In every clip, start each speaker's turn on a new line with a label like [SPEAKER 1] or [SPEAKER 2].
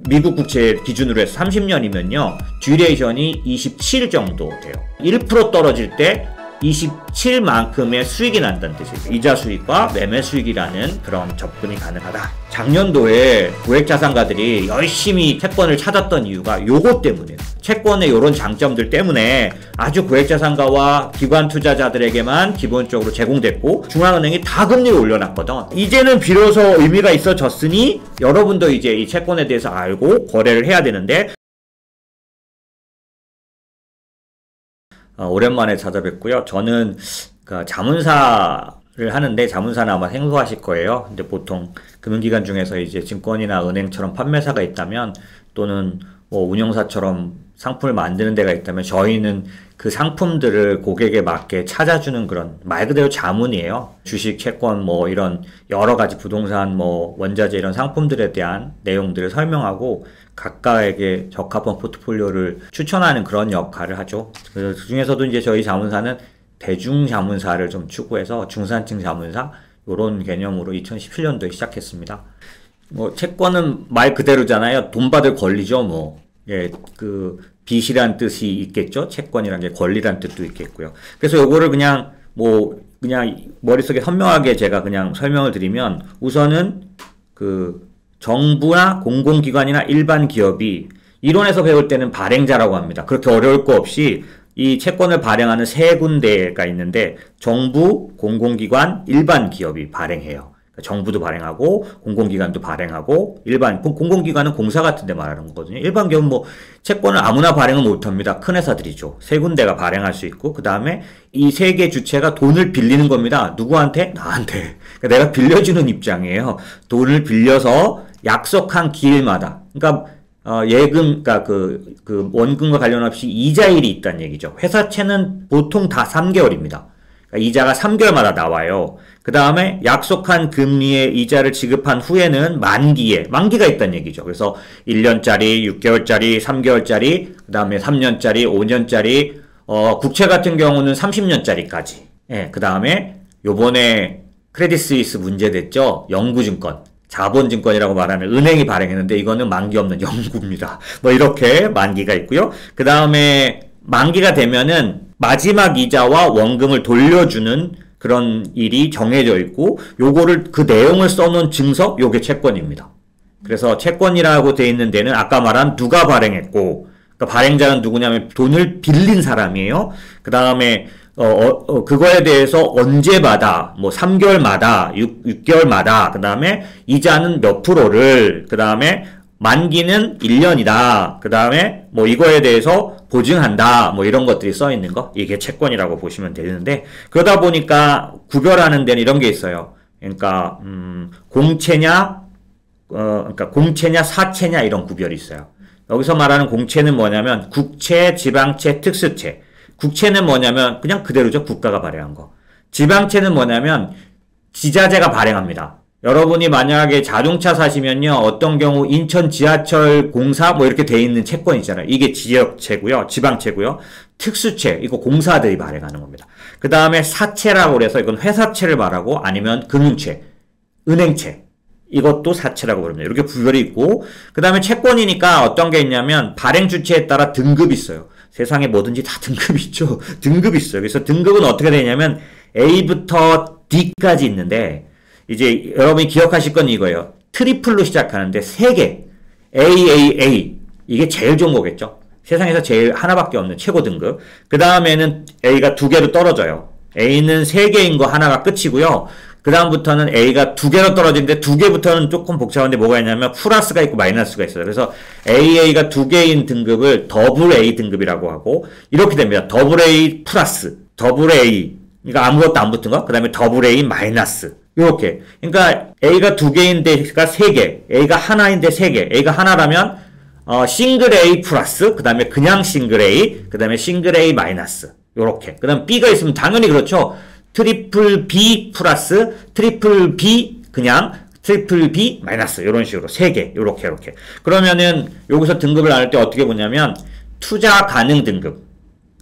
[SPEAKER 1] 미국 국채 기준으로 해서 30년이면요. 듀레이션이 27 정도 돼요. 1% 떨어질 때 27만큼의 수익이 난다는 뜻이에요. 이자 수익과 매매 수익이라는 그런 접근이 가능하다. 작년도에 고액자산가들이 열심히 채권을 찾았던 이유가 요것 때문이에요. 채권의 요런 장점들 때문에 아주 고액자산가와 기관 투자자들에게만 기본적으로 제공됐고 중앙은행이 다 금리를 올려놨거든. 이제는 비로소 의미가 있어졌으니 여러분도 이제 이 채권에 대해서 알고 거래를 해야 되는데 오랜만에 찾아뵙고요. 저는 자문사를 하는데 자문사는 아마 생소하실 거예요. 근데 보통 금융기관 중에서 이제 증권이나 은행처럼 판매사가 있다면 또는 뭐 운용사처럼 상품을 만드는 데가 있다면 저희는 그 상품들을 고객에 맞게 찾아주는 그런 말 그대로 자문이에요. 주식, 채권, 뭐 이런 여러 가지 부동산, 뭐 원자재 이런 상품들에 대한 내용들을 설명하고 각각에게 적합한 포트폴리오를 추천하는 그런 역할을 하죠. 그래서 그 중에서도 이제 저희 자문사는 대중 자문사를 좀 추구해서 중산층 자문사 이런 개념으로 2017년도에 시작했습니다. 뭐 채권은 말 그대로잖아요. 돈 받을 권리죠. 뭐 예, 그 빚이란 뜻이 있겠죠. 채권이란 게 권리란 뜻도 있겠고요. 그래서 요거를 그냥 머릿속에 선명하게 제가 그냥 설명을 드리면 우선은 그 정부나 공공기관이나 일반 기업이 이론에서 배울 때는 발행자라고 합니다. 그렇게 어려울 거 없이 이 채권을 발행하는 세 군데가 있는데 정부, 공공기관, 일반 기업이 발행해요. 정부도 발행하고 공공기관도 발행하고 일반 공공기관은 공사 같은 데 말하는 거거든요. 일반 기업은 뭐 채권을 아무나 발행은 못합니다. 큰 회사들이죠. 세 군데가 발행할 수 있고 그 다음에 이 세 개 주체가 돈을 빌리는 겁니다. 누구한테? 나한테. 그러니까 내가 빌려주는 입장이에요. 돈을 빌려서 약속한 기일마다 그러니까 예금, 그러니까 그 원금과 관련 없이 이자율이 있다는 얘기죠. 회사채는 보통 다 3개월입니다. 그러니까 이자가 3개월마다 나와요. 그 다음에 약속한 금리의 이자를 지급한 후에는 만기가 있다는 얘기죠. 그래서 1년짜리, 6개월짜리, 3개월짜리, 그 다음에 3년짜리, 5년짜리, 국채 같은 경우는 30년짜리까지. 예, 그 다음에 요번에 크레딧 스위스 문제됐죠? 영구증권. 자본증권이라고 말하는 은행이 발행했는데 이거는 만기 없는 영구입니다. 뭐 이렇게 만기가 있고요. 그 다음에 만기가 되면은 마지막 이자와 원금을 돌려주는 그런 일이 정해져 있고 요거를 그 내용을 써놓은 증서 요게 채권입니다. 그래서 채권이라고 돼 있는 데는 아까 말한 누가 발행했고 그러니까 발행자는 누구냐면 돈을 빌린 사람이에요. 그 다음에 그거에 대해서 언제마다, 뭐 3개월마다, 6개월마다, 그 다음에 이자는 몇 프로를, 그 다음에 만기는 1년이다. 그 다음에 뭐 이거에 대해서 보증한다. 뭐 이런 것들이 써 있는 거. 이게 채권이라고 보시면 되는데, 그러다 보니까 구별하는 데는 이런 게 있어요. 그러니까, 공채냐, 그러니까 공채냐, 사채냐 이런 구별이 있어요. 여기서 말하는 공채는 뭐냐면 국채, 지방채, 특수채. 국채는 뭐냐면 그냥 그대로죠. 국가가 발행한 거. 지방채는 뭐냐면 지자체가 발행합니다. 여러분이 만약에 자동차 사시면요. 어떤 경우 인천 지하철 공사 뭐 이렇게 돼 있는 채권 있잖아요. 이게 지역채고요. 지방채고요. 특수채 이거 공사들이 발행하는 겁니다. 그 다음에 사채라고 그래서 이건 회사채를 말하고 아니면 금융채, 은행채 이것도 사채라고 그럽니다. 이렇게 구별이 있고 그 다음에 채권이니까 어떤 게 있냐면 발행 주체에 따라 등급이 있어요. 세상에 뭐든지 다 등급이 있죠. 등급이 있어요. 그래서 등급은 어떻게 되냐면 A부터 D까지 있는데 이제 여러분이 기억하실 건 이거예요. 트리플로 시작하는데 3개 AAA 이게 제일 좋은 거겠죠. 세상에서 제일 하나밖에 없는 최고 등급. 그 다음에는 A가 2개로 떨어져요. A는 3개인 거 하나가 끝이고요. 그 다음부터는 A가 2개로 떨어지는데 2개부터는 조금 복잡한데 뭐가 있냐면 플러스가 있고 마이너스가 있어요. 그래서 AA가 2개인 등급을 더블 A 등급이라고 하고 이렇게 됩니다. 더블 A 플러스, 더블 A 그러니까 아무것도 안 붙은 거, 그 다음에 더블 A 마이너스 이렇게. 그러니까 A가 2개인데가 3개, A가 하나인데 3개, A가 하나라면 싱글 A 플러스, 그 다음에 그냥 싱글 A, 그 다음에 싱글 A 마이너스 요렇게. 그 다음 B가 있으면 당연히 그렇죠. 트리플 B 플러스, 트리플 B 그냥, 트리플 B 마이너스 이런 식으로 3개 요렇게. 그러면은 여기서 등급을 나눌 때 어떻게 보냐면 투자 가능 등급.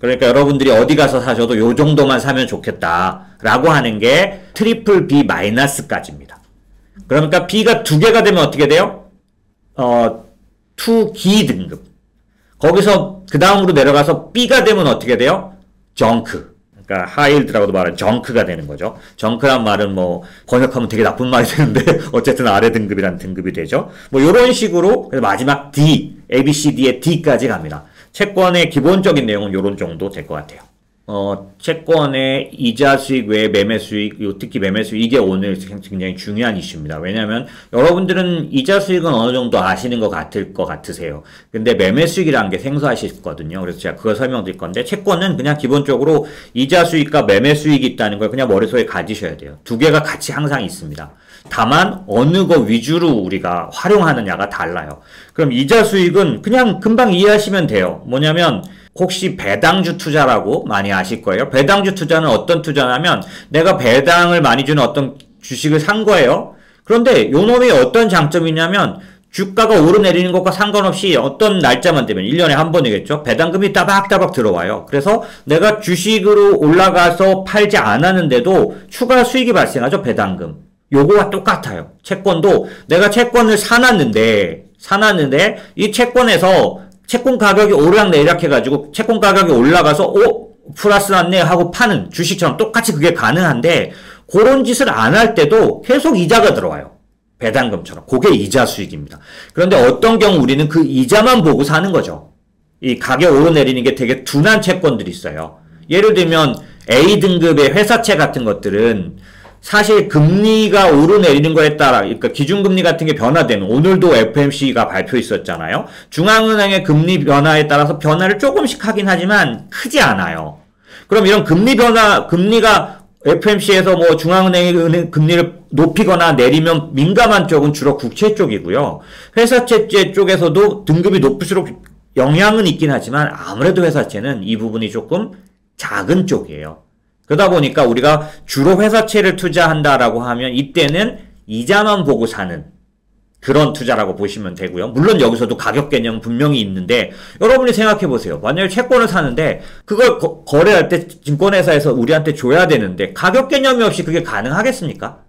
[SPEAKER 1] 그러니까 여러분들이 어디 가서 사셔도 요 정도만 사면 좋겠다라고 하는 게 트리플 B 마이너스까지입니다. 그러니까 B가 2개가 되면 어떻게 돼요? 투기 등급. 거기서 그 다음으로 내려가서 B가 되면 어떻게 돼요? 정크. 그러니까 하이힐드라고도 말하는 정크가 되는 거죠. 정크란 말은 뭐 번역하면 되게 나쁜 말이 되는데 어쨌든 아래 등급이란 등급이 되죠. 뭐 이런 식으로 그래서 마지막 D, A, B, C, D의 D까지 갑니다. 채권의 기본적인 내용은 이런 정도 될 것 같아요. 채권의 이자 수익 외에 매매 수익, 특히 매매 수익, 이게 오늘 굉장히 중요한 이슈입니다. 왜냐하면 여러분들은 이자 수익은 어느 정도 아시는 것 같으세요. 근데 매매 수익이라는 게 생소하시거든요. 그래서 제가 그걸 설명드릴 건데, 채권은 그냥 기본적으로 이자 수익과 매매 수익이 있다는 걸 그냥 머릿속에 가지셔야 돼요. 두 개가 같이 항상 있습니다. 다만 어느 거 위주로 우리가 활용하느냐가 달라요. 그럼 이자 수익은 그냥 금방 이해하시면 돼요. 뭐냐면 혹시 배당주 투자라고 많이 아실 거예요. 배당주 투자는 어떤 투자냐면 내가 배당을 많이 주는 어떤 주식을 산 거예요. 그런데 요 놈이 어떤 장점이 있냐면 주가가 오르내리는 것과 상관없이 어떤 날짜만 되면 1년에 한 번이겠죠. 배당금이 따박따박 들어와요. 그래서 내가 주식으로 올라가서 팔지 않았는데도 추가 수익이 발생하죠. 배당금. 요거와 똑같아요. 채권도 내가 채권을 사놨는데 이 채권에서 채권 가격이 오르락내리락 해가지고 채권 가격이 올라가서 플러스 났네 하고 파는 주식처럼 똑같이 그게 가능한데 그런 짓을 안 할 때도 계속 이자가 들어와요. 배당금처럼. 그게 이자 수익입니다. 그런데 어떤 경우 우리는 그 이자만 보고 사는 거죠. 이 가격 오르내리는 게 되게 둔한 채권들이 있어요. 예를 들면 A등급의 회사채 같은 것들은 사실 금리가 오르내리는 거에 따라, 그러니까 기준금리 같은 게 변화되는, 오늘도 FOMC가 발표했었잖아요. 중앙은행의 금리 변화에 따라서 변화를 조금씩 하긴 하지만 크지 않아요. 그럼 이런 금리가 FOMC에서 뭐 중앙은행의 금리를 높이거나 내리면 민감한 쪽은 주로 국채 쪽이고요. 회사채 쪽에서도 등급이 높을수록 영향은 있긴 하지만 아무래도 회사채는 이 부분이 조금 작은 쪽이에요. 그러다 보니까 우리가 주로 회사채를 투자한다라고 하면 이때는 이자만 보고 사는 그런 투자라고 보시면 되고요. 물론 여기서도 가격 개념은 분명히 있는데 여러분이 생각해 보세요. 만약에 채권을 사는데 그걸 거래할 때 증권회사에서 우리한테 줘야 되는데 가격 개념이 없이 그게 가능하겠습니까?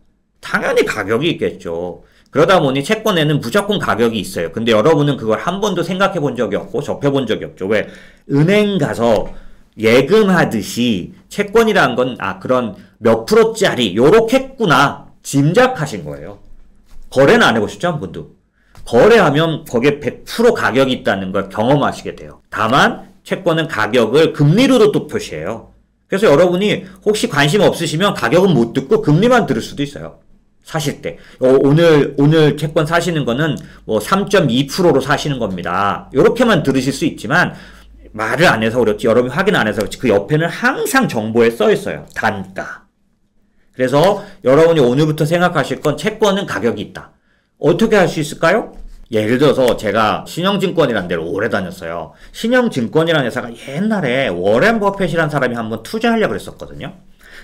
[SPEAKER 1] 당연히 가격이 있겠죠. 그러다 보니 채권에는 무조건 가격이 있어요. 근데 여러분은 그걸 한 번도 생각해 본 적이 없고 접해 본 적이 없죠. 왜? 은행 가서 예금하듯이 채권이란 건 그런 몇 프로짜리 요렇게 했구나 짐작하신 거예요. 거래는 안 해보셨죠? 한 번도. 거래하면 거기에 100% 가격이 있다는 걸 경험하시게 돼요. 다만 채권은 가격을 금리로도 또 표시해요. 그래서 여러분이 혹시 관심 없으시면 가격은 못 듣고 금리만 들을 수도 있어요. 사실 때. 오늘 채권 사시는 거는 뭐 3.2%로 사시는 겁니다. 요렇게만 들으실 수 있지만 말을 안 해서 그렇지, 여러분이 확인 안 해서 그렇지, 그 옆에는 항상 정보에 써 있어요. 단가. 그래서 여러분이 오늘부터 생각하실 건 채권은 가격이 있다. 어떻게 할 수 있을까요? 예를 들어서 제가 신영증권이라는 데를 오래 다녔어요. 신영증권이라는 회사가 옛날에 워렌 버핏이라는 사람이 한번 투자하려고 그랬었거든요.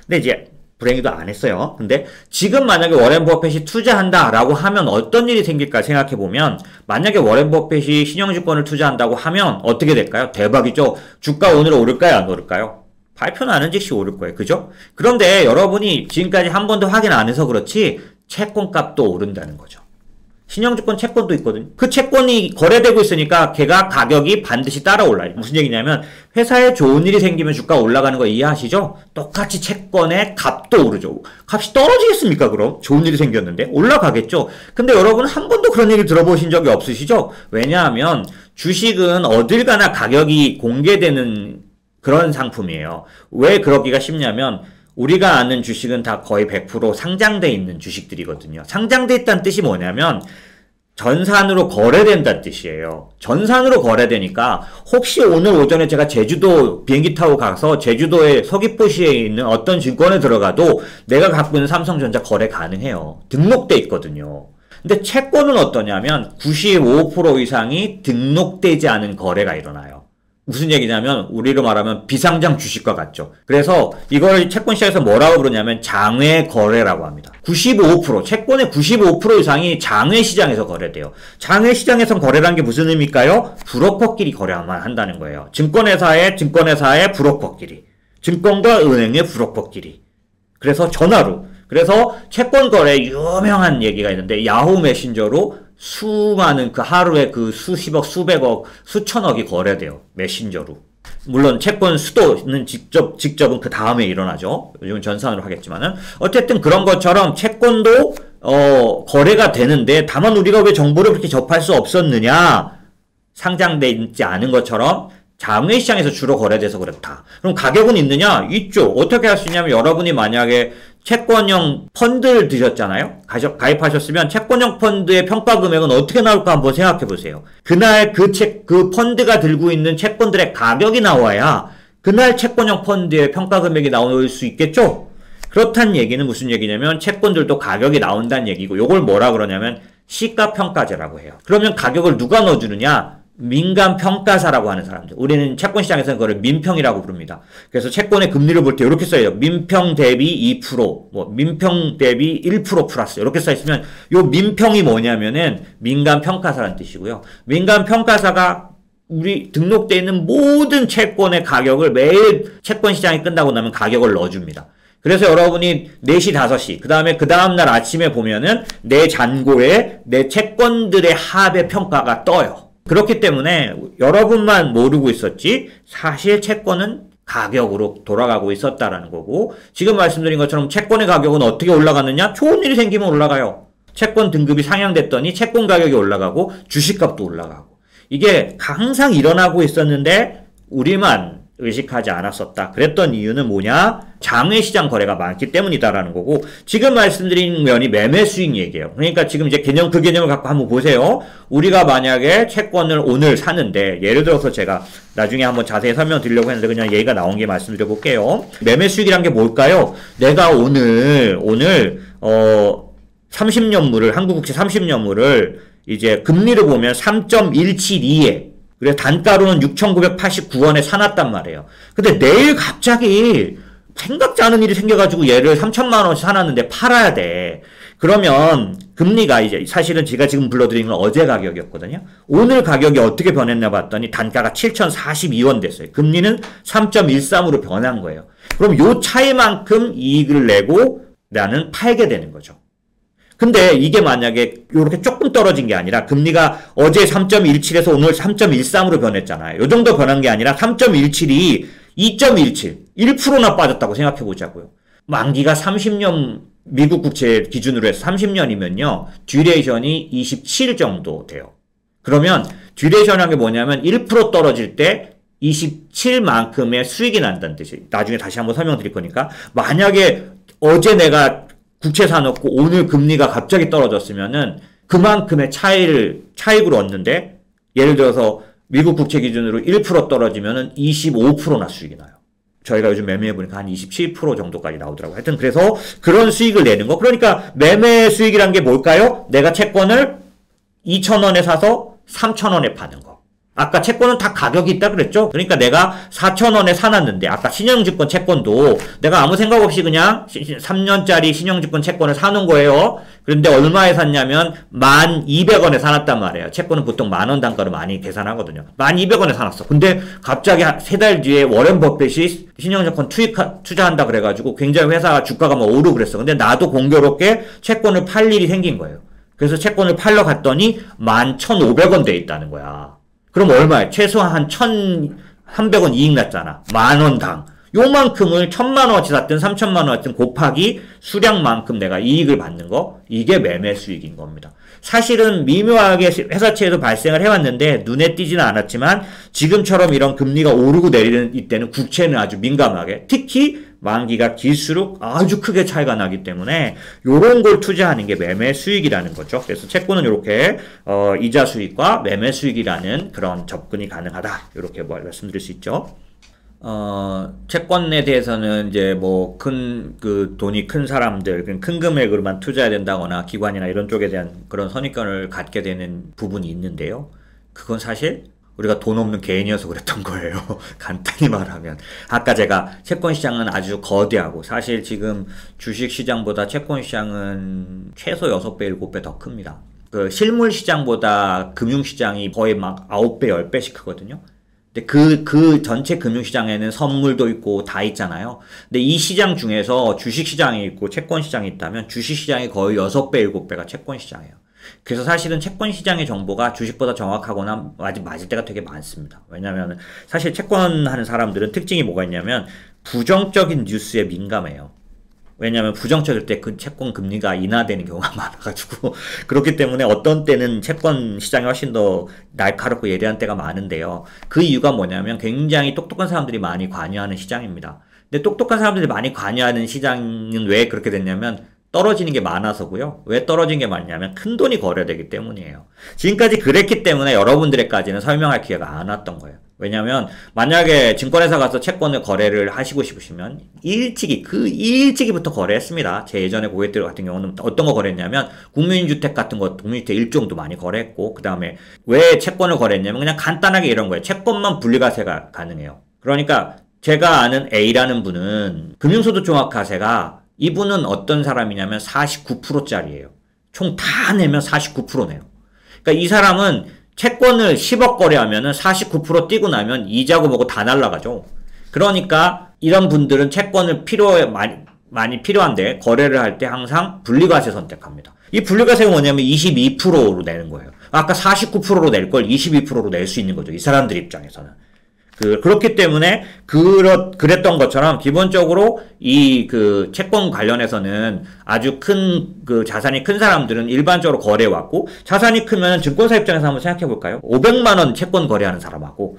[SPEAKER 1] 근데 이제 불행히도 안 했어요. 근데 지금 만약에 워렌 버핏이 투자한다라고 하면 어떤 일이 생길까 생각해보면 만약에 워렌 버핏이 신영증권을 투자한다고 하면 어떻게 될까요? 대박이죠. 주가 오늘 오를까요? 안 오를까요? 발표는 안 한 즉시 오를 거예요. 그죠? 그런데 여러분이 지금까지 한 번도 확인 안 해서 그렇지 채권값도 오른다는 거죠. 신영증권 채권도 있거든요. 그 채권이 거래되고 있으니까 걔가 가격이 반드시 따라 올라요. 무슨 얘기냐면 회사에 좋은 일이 생기면 주가 올라가는 거 이해하시죠? 똑같이 채권의 값도 오르죠. 값이 떨어지겠습니까 그럼? 좋은 일이 생겼는데? 올라가겠죠. 근데 여러분 한 번도 그런 얘기 들어보신 적이 없으시죠? 왜냐하면 주식은 어딜 가나 가격이 공개되는 그런 상품이에요. 왜 그러기가 쉽냐면 우리가 아는 주식은 다 거의 100% 상장돼 있는 주식들이거든요. 상장돼 있다는 뜻이 뭐냐면 전산으로 거래된다는 뜻이에요. 전산으로 거래되니까 혹시 오늘 오전에 제가 제주도 비행기 타고 가서 제주도의 서귀포시에 있는 어떤 증권에 들어가도 내가 갖고 있는 삼성전자 거래 가능해요. 등록돼 있거든요. 근데 채권은 어떠냐면 95% 이상이 등록되지 않은 거래가 일어나요. 무슨 얘기냐면 우리로 말하면 비상장 주식과 같죠. 그래서 이걸 채권 시장에서 뭐라고 부르냐면 장외 거래라고 합니다. 95% 채권의 95% 이상이 장외 시장에서 거래돼요. 장외 시장에서 거래라는 게 무슨 의미일까요? 브로커끼리 거래만 한다는 거예요. 증권회사의 브로커끼리, 증권과 은행의 브로커끼리. 그래서 전화로. 그래서 채권 거래 유명한 얘기가 있는데 야후 메신저로 수많은 그 하루에 그 수십억, 수백억, 수천억이 거래돼요. 메신저로. 물론 채권 수도는 직접은 그 다음에 일어나죠. 요즘은 전산으로 하겠지만은. 어쨌든 그런 것처럼 채권도, 거래가 되는데, 다만 우리가 왜 정보를 그렇게 접할 수 없었느냐? 상장돼 있지 않은 것처럼 장외시장에서 주로 거래돼서 그렇다. 그럼 가격은 있느냐? 있죠. 어떻게 할 수 있냐면 여러분이 만약에 채권형 펀드를 드셨잖아요? 가입하셨으면 채권형 펀드의 평가 금액은 어떻게 나올까 한번 생각해 보세요. 그날 그 펀드가 들고 있는 채권들의 가격이 나와야 그날 채권형 펀드의 평가 금액이 나올 수 있겠죠? 그렇다는 얘기는 무슨 얘기냐면 채권들도 가격이 나온다는 얘기고 요걸 뭐라 그러냐면 시가평가제라고 해요. 그러면 가격을 누가 넣어주느냐? 민간평가사라고 하는 사람들. 우리는 채권시장에서는 그걸 민평이라고 부릅니다. 그래서 채권의 금리를 볼 때 이렇게 써요. 민평 대비 2%, 민평 대비 1% 플러스 이렇게 써있으면 요 민평이 뭐냐면은 민간평가사라는 뜻이고요. 민간평가사가 우리 등록되어 있는 모든 채권의 가격을 매일 채권시장이 끝나고 나면 가격을 넣어줍니다. 그래서 여러분이 4시, 5시, 그 다음날 아침에 보면은 내 잔고에 내 채권들의 합의 평가가 떠요. 그렇기 때문에 여러분만 모르고 있었지 사실 채권은 가격으로 돌아가고 있었다라는 거고 지금 말씀드린 것처럼 채권의 가격은 어떻게 올라갔느냐? 좋은 일이 생기면 올라가요. 채권 등급이 상향됐더니 채권 가격이 올라가고 주식값도 올라가고 이게 항상 일어나고 있었는데 우리만 의식하지 않았었다. 그랬던 이유는 뭐냐? 장외시장 거래가 많기 때문이다라는 거고 지금 말씀드린 면이 매매 수익 얘기예요. 그러니까 지금 이제 그 개념을 갖고 한번 보세요. 우리가 만약에 채권을 오늘 사는데 예를 들어서 제가 나중에 한번 자세히 설명드리려고 했는데 그냥 얘기가 나온 게 말씀드려 볼게요. 매매 수익이란 게 뭘까요? 내가 오늘 30년물을 한국국채 30년물을 이제 금리를 보면 3.172에 그래서 단가로는 6,989원에 사놨단 말이에요. 근데 내일 갑자기 생각지 않은 일이 생겨가지고 얘를 3천만 원씩 사놨는데 팔아야 돼. 그러면 금리가 이제 사실은 제가 지금 불러드린 건 어제 가격이었거든요. 오늘 가격이 어떻게 변했나 봤더니 단가가 7,042원 됐어요. 금리는 3.13으로 변한 거예요. 그럼 요 차이만큼 이익을 내고 나는 팔게 되는 거죠. 근데 이게 만약에 이렇게 조금 떨어진 게 아니라 금리가 어제 3.17에서 오늘 3.13으로 변했잖아요. 요 정도 변한 게 아니라 3.17이 2.17, 1%나 빠졌다고 생각해 보자고요. 만기가 30년 미국 국채 기준으로 해서 30년이면요. 듀레이션이 27 정도 돼요. 그러면 듀레이션이라는 게 뭐냐면 1% 떨어질 때 27만큼의 수익이 난다는 뜻이에요. 나중에 다시 한번 설명드릴 거니까 만약에 어제 내가 국채 사놓고 오늘 금리가 갑자기 떨어졌으면은 그만큼의 차익으로 얻는데 예를 들어서 미국 국채 기준으로 1% 떨어지면은 25%나 수익이 나요. 저희가 요즘 매매해보니까 한 27% 정도까지 나오더라고요. 하여튼 그래서 그런 수익을 내는 거. 그러니까 매매 수익이란 게 뭘까요? 내가 채권을 2,000원에 사서 3,000원에 파는 거. 아까 채권은 다 가격이 있다 그랬죠? 그러니까 내가 4,000원에 사놨는데 아까 신용증권 채권도 내가 아무 생각 없이 그냥 3년짜리 신용증권 채권을 사놓은 거예요. 그런데 얼마에 샀냐면 1,200원에 사놨단 말이에요. 채권은 보통 10,000원 단가로 많이 계산하거든요. 1,200원에 사놨어. 근데 갑자기 한 3달 뒤에 워렌 버핏이 신용증권 투자한다 그래가지고 굉장히 회사 주가가 막 오르고 그랬어. 근데 나도 공교롭게 채권을 팔 일이 생긴 거예요. 그래서 채권을 팔러 갔더니 11,500원 돼 있다는 거야. 그럼 얼마야? 최소한 한 1,300원 이익 났잖아. 10,000원당. 요만큼을 1,000만원어치 샀든 3,000만원어치 곱하기 수량만큼 내가 이익을 받는 거. 이게 매매 수익인 겁니다. 사실은 미묘하게 회사채에도 발생을 해왔는데 눈에 띄지는 않았지만 지금처럼 이런 금리가 오르고 내리는 이때는 국채는 아주 민감하게 특히 만기가 길수록 아주 크게 차이가 나기 때문에 요런 걸 투자하는 게 매매 수익이라는 거죠. 그래서 채권은 이렇게 이자 수익과 매매 수익이라는 그런 접근이 가능하다. 이렇게 말씀드릴 수 있죠. 채권에 대해서는 이제 뭐 돈이 큰 사람들, 큰 금액으로만 투자해야 된다거나 기관이나 이런 쪽에 대한 그런 선입견을 갖게 되는 부분이 있는데요. 그건 사실 우리가 돈 없는 개인이어서 그랬던 거예요. 간단히 말하면. 아까 제가 채권 시장은 아주 거대하고 사실 지금 주식 시장보다 채권 시장은 최소 6배, 7배 더 큽니다. 그 실물 시장보다 금융 시장이 거의 막 9배, 10배씩 크거든요. 근데 그 전체 금융시장에는 선물도 있고 다 있잖아요. 근데 이 시장 중에서 주식시장이 있고 채권시장이 있다면 주식시장이 거의 6배, 7배가 채권시장이에요. 그래서 사실은 채권 시장의 정보가 주식보다 정확하거나 맞을 때가 되게 많습니다. 왜냐하면 사실 채권 하는 사람들은 특징이 뭐가 있냐면 부정적인 뉴스에 민감해요. 왜냐하면 부정적일 때 그 채권 금리가 인하되는 경우가 많아가지고 그렇기 때문에 어떤 때는 채권 시장이 훨씬 더 날카롭고 예리한 때가 많은데요. 그 이유가 뭐냐면 굉장히 똑똑한 사람들이 많이 관여하는 시장입니다. 근데 똑똑한 사람들이 많이 관여하는 시장은 왜 그렇게 됐냐면 떨어지는 게 많아서고요. 왜 떨어진 게 많냐면 큰 돈이 거래되기 때문이에요. 지금까지 그랬기 때문에 여러분들에까지는 설명할 기회가 안 왔던 거예요. 왜냐면 만약에 증권회사 가서 채권을 거래를 하시고 싶으시면 일찍이부터 거래했습니다. 제 예전에 고객들 같은 경우는 어떤 거 거래했냐면 국민주택 같은 거, 국민주택 1종도 많이 거래했고, 그 다음에 왜 채권을 거래했냐면 그냥 간단하게 이런 거예요. 채권만 분리과세가 가능해요. 그러니까 제가 아는 A라는 분은 금융소득종합과세가 이분은 어떤 사람이냐면 49%짜리예요. 총 다 내면 49% 내요. 그러니까 이 사람은 채권을 10억 거래하면은 49% 띄고 나면 이자고 뭐고 다 날라가죠. 그러니까 이런 분들은 채권을 많이 필요한데 거래를 할 때 항상 분리과세 선택합니다. 이 분리과세가 뭐냐면 22%로 내는 거예요. 아까 49%로 낼 걸 22%로 낼 수 있는 거죠. 이 사람들 입장에서는. 그렇기 때문에, 그랬던 것처럼, 기본적으로, 채권 관련해서는 아주 자산이 큰 사람들은 일반적으로 거래해왔고, 자산이 크면 증권사 입장에서 한번 생각해 볼까요? 500만원 채권 거래하는 사람하고,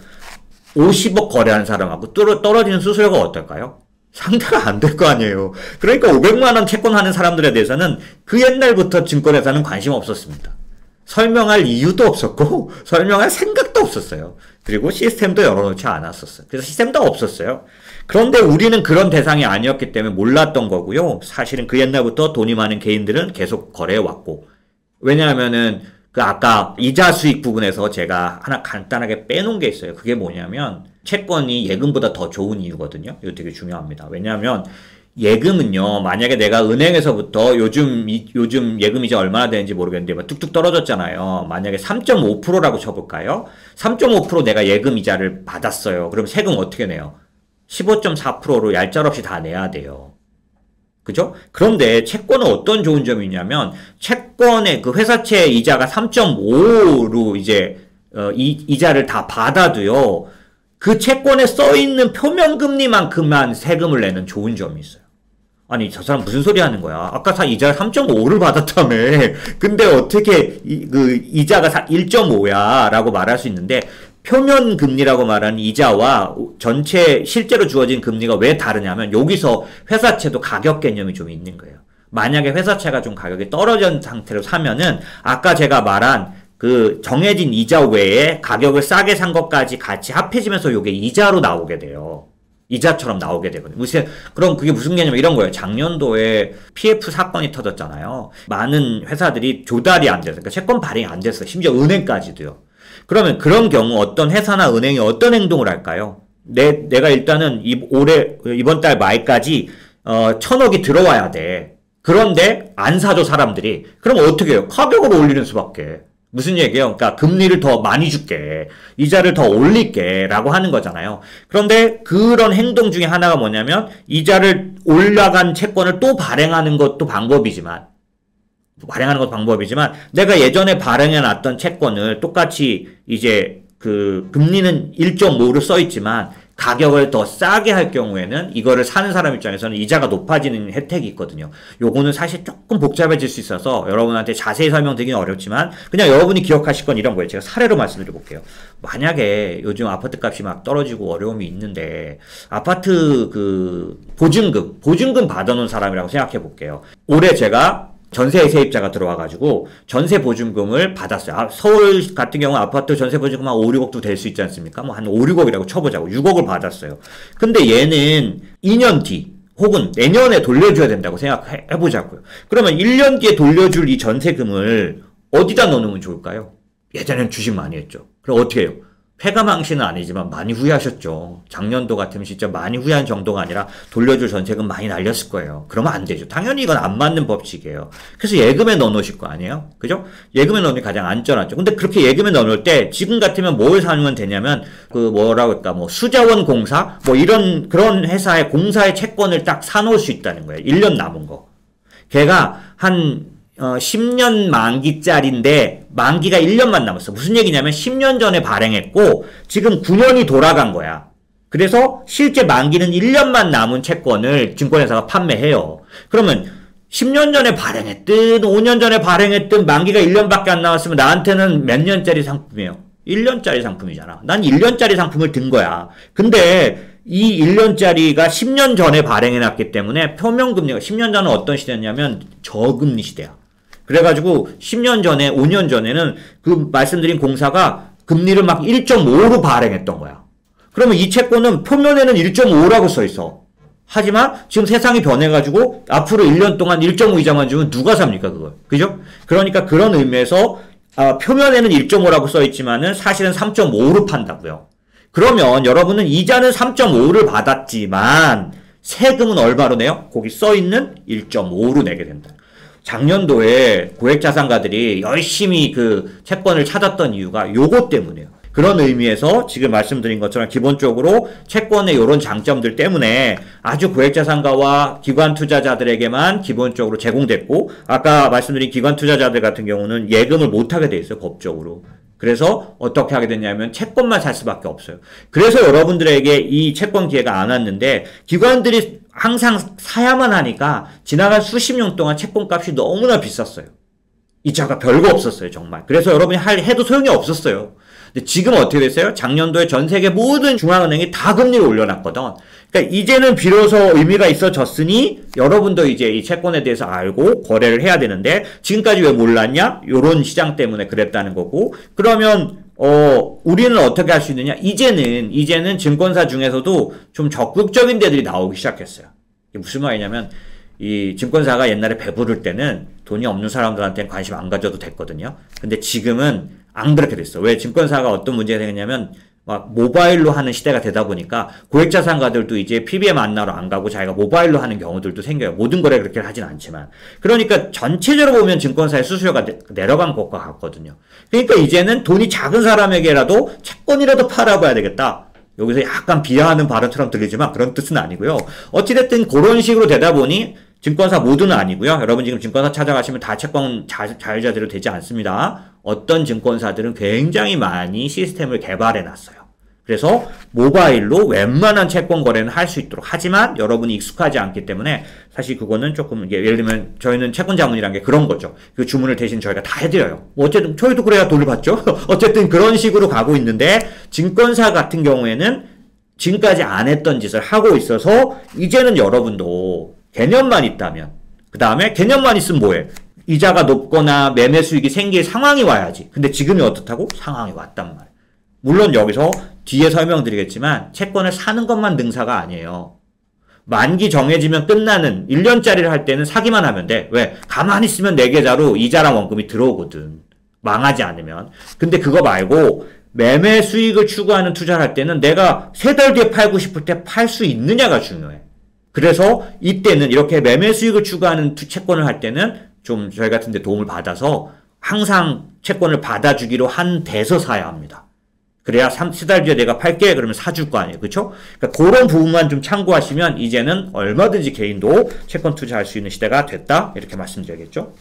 [SPEAKER 1] 50억 거래하는 사람하고, 떨어지는 수수료가 어떨까요? 상대가 안 될 거 아니에요. 그러니까 500만원 채권 하는 사람들에 대해서는 그 옛날부터 증권회사는 관심 없었습니다. 설명할 이유도 없었고 설명할 생각도 없었어요. 그리고 시스템도 열어놓지 않았었어요. 그래서 시스템도 없었어요. 그런데 우리는 그런 대상이 아니었기 때문에 몰랐던 거고요. 사실은 그 옛날부터 돈이 많은 개인들은 계속 거래해왔고, 왜냐하면은 아까 이자 수익 부분에서 제가 하나 간단하게 빼놓은 게 있어요. 그게 뭐냐면 채권이 예금보다 더 좋은 이유거든요. 이거 되게 중요합니다. 왜냐하면 예금은요, 만약에 내가 은행에서부터 요즘 예금이자 얼마나 되는지 모르겠는데, 막 뚝뚝 떨어졌잖아요. 만약에 3.5%라고 쳐볼까요? 3.5% 내가 예금이자를 받았어요. 그럼 세금 어떻게 내요? 15.4%로 얄짤없이 다 내야 돼요. 그죠? 그런데 채권은 어떤 좋은 점이 있냐면, 채권의 그 회사채 이자가 3.5로 이자를 다 받아도요, 그 채권에 써있는 표면금리만큼만 세금을 내는 좋은 점이 있어요. 아니, 저 사람 무슨 소리 하는 거야? 아까 이자를 3.5를 받았다며. 근데 어떻게 이자가 1.5야? 라고 말할 수 있는데, 표면금리라고 말하는 이자와 전체 실제로 주어진 금리가 왜 다르냐면, 여기서 회사채도 가격 개념이 좀 있는 거예요. 만약에 회사채가 좀 가격이 떨어진 상태로 사면은, 아까 제가 말한 정해진 이자 외에 가격을 싸게 산 것까지 같이 합해지면서 요게 이자로 나오게 돼요. 이자처럼 나오게 되거든요. 그럼 그게 무슨 개념이냐면 이런 거예요. 작년도에 PF 사건이 터졌잖아요. 많은 회사들이 조달이 안 돼서, 그러니까 채권 발행이 안 됐어요. 심지어 은행까지도요. 그러면 그런 경우 어떤 회사나 은행이 어떤 행동을 할까요? 내가 일단은 이번 달 말까지 1,000억이 들어와야 돼. 그런데 안 사줘, 사람들이. 그럼 어떻게 해요? 가격을 올리는 수밖에. 무슨 얘기예요? 그러니까 금리를 더 많이 줄게, 이자를 더 올릴게 라고 하는 거잖아요. 그런데 그런 행동 중에 하나가 뭐냐면 이자를 올라간 채권을 또 발행하는 것도 방법이지만 내가 예전에 발행해 놨던 채권을 똑같이 금리는 1.5로 써 있지만 가격을 더 싸게 할 경우에는 이거를 사는 사람 입장에서는 이자가 높아지는 혜택이 있거든요. 요거는 사실 조금 복잡해질 수 있어서 여러분한테 자세히 설명드리긴 어렵지만 그냥 여러분이 기억하실 건 이런 거예요. 제가 사례로 말씀드려 볼게요. 만약에 요즘 아파트 값이 막 떨어지고 어려움이 있는데 아파트 보증금 받아놓은 사람이라고 생각해 볼게요. 올해 제가 전세 세입자가 들어와가지고 전세 보증금을 받았어요. 서울 같은 경우 아파트 전세 보증금 한 5, 6억도 될 수 있지 않습니까? 뭐 한 5, 6억이라고 쳐보자고. 6억을 받았어요. 근데 얘는 2년 뒤 혹은 내년에 돌려줘야 된다고 생각해보자고요. 그러면 1년 뒤에 돌려줄 이 전세금을 어디다 넣어놓으면 좋을까요? 예전에는 주식 많이 했죠. 그럼 어떻게 해요? 폐가망신은 아니지만 많이 후회하셨죠. 작년도 같으면 진짜 많이 후회한 정도가 아니라 돌려줄 전세금 많이 날렸을 거예요. 그러면 안 되죠. 당연히 이건 안 맞는 법칙이에요. 그래서 예금에 넣어놓으실 거 아니에요? 그죠? 예금에 넣으면 가장 안전하죠. 근데 그렇게 예금에 넣어놓을 때 지금 같으면 뭘 사면 되냐면 수자원 공사 그런 회사의 공사의 채권을 딱 사놓을 수 있다는 거예요. 1년 남은 거. 걔가 10년 만기짜리인데 만기가 1년만 남았어. 무슨 얘기냐면 10년 전에 발행했고 지금 9년이 돌아간 거야. 그래서 실제 만기는 1년만 남은 채권을 증권회사가 판매해요. 그러면 10년 전에 발행했든 5년 전에 발행했든 만기가 1년밖에 안 남았으면 나한테는 몇 년짜리 상품이에요? 1년짜리 상품이잖아. 난 1년짜리 상품을 든 거야. 근데 이 1년짜리가 10년 전에 발행해놨기 때문에 표면금리가 10년 전은 어떤 시대였냐면 저금리 시대야. 그래가지고 10년 전에 5년 전에는 그 말씀드린 공사가 금리를 막 1.5로 발행했던 거야. 그러면 이 채권은 표면에는 1.5라고 써있어. 하지만 지금 세상이 변해가지고 앞으로 1년 동안 1.5 이자만 주면 누가 삽니까 그걸. 그죠? 그러니까 그런 의미에서 표면에는 1.5라고 써있지만은 사실은 3.5로 판다고요. 그러면 여러분은 이자는 3.5를 받았지만 세금은 얼마로 내요? 거기 써있는 1.5로 내게 된다. 작년도에 고액자산가들이 열심히 그 채권을 찾았던 이유가 요것 때문이에요. 그런 의미에서 지금 말씀드린 것처럼 기본적으로 채권의 이런 장점들 때문에 아주 고액자산가와 기관 투자자들에게만 기본적으로 제공됐고 아까 말씀드린 기관 투자자들 같은 경우는 예금을 못하게 돼 있어요. 법적으로. 그래서 어떻게 하게 됐냐면 채권만 살 수밖에 없어요. 그래서 여러분들에게 이 채권 기회가 안 왔는데 기관들이 항상 사야만 하니까 지나간 수십 년 동안 채권 값이 너무나 비쌌어요. 이자가 별거 없었어요. 정말. 그래서 여러분이 해도 소용이 없었어요. 근데 지금 어떻게 됐어요? 작년도에 전 세계 모든 중앙은행이 다 금리를 올려놨거든. 그러니까 이제는 비로소 의미가 있어졌으니 여러분도 이제 이 채권에 대해서 알고 거래를 해야 되는데 지금까지 왜 몰랐냐? 요런 시장 때문에 그랬다는 거고. 그러면 우리는 어떻게 할 수 있느냐? 이제는 증권사 중에서도 좀 적극적인 데들이 나오기 시작했어요. 이게 무슨 말이냐면 이 증권사가 옛날에 배부를 때는 돈이 없는 사람들한테는 관심 안 가져도 됐거든요. 근데 지금은 안 그렇게 됐어. 왜 증권사가 어떤 문제가 생겼냐면 막 모바일로 하는 시대가 되다 보니까 고액자산가들도 이제 PBM 만나러 안 가고 자기가 모바일로 하는 경우들도 생겨요. 모든 거래 그렇게 하진 않지만. 그러니까 전체적으로 보면 증권사의 수수료가 내려간 것과 같거든요. 그러니까 이제는 돈이 작은 사람에게라도 채권이라도 팔아봐야 되겠다. 여기서 약간 비하하는 발언처럼 들리지만 그런 뜻은 아니고요. 어찌됐든 그런 식으로 되다 보니 증권사 모두는 아니고요. 여러분 지금 증권사 찾아가시면 다 채권 자유자재로 되지 않습니다. 어떤 증권사들은 굉장히 많이 시스템을 개발해 놨어요. 그래서 모바일로 웬만한 채권 거래는 할 수 있도록. 하지만 여러분이 익숙하지 않기 때문에 사실 그거는 조금 예를 들면 저희는 채권 자문이라는 게 그런 거죠. 그 주문을 대신 저희가 다 해드려요. 뭐 어쨌든 저희도 그래야 돈을 받죠. 어쨌든 그런 식으로 가고 있는데 증권사 같은 경우에는 지금까지 안 했던 짓을 하고 있어서 이제는 여러분도 개념만 있다면 그 다음에 개념만 있으면 뭐해? 이자가 높거나 매매 수익이 생길 상황이 와야지. 근데 지금이 어떻다고? 상황이 왔단 말이에요. 물론 여기서 뒤에 설명드리겠지만 채권을 사는 것만 능사가 아니에요. 만기 정해지면 끝나는 1년짜리를 할 때는 사기만 하면 돼. 왜? 가만히 있으면 내 계좌로 이자랑 원금이 들어오거든. 망하지 않으면. 근데 그거 말고 매매 수익을 추구하는 투자를 할 때는 내가 3달 뒤에 팔고 싶을 때 팔 수 있느냐가 중요해. 그래서 이때는 이렇게 매매 수익을 추구하는 채권을 할 때는 좀 저희 같은 데 도움을 받아서 항상 채권을 받아주기로 한 데서 사야 합니다. 그래야 3달 뒤에 내가 팔게 그러면 사줄 거 아니에요. 그렇죠? 그러니까 그런 부분만 좀 참고하시면 이제는 얼마든지 개인도 채권 투자할 수 있는 시대가 됐다. 이렇게 말씀드려야겠죠?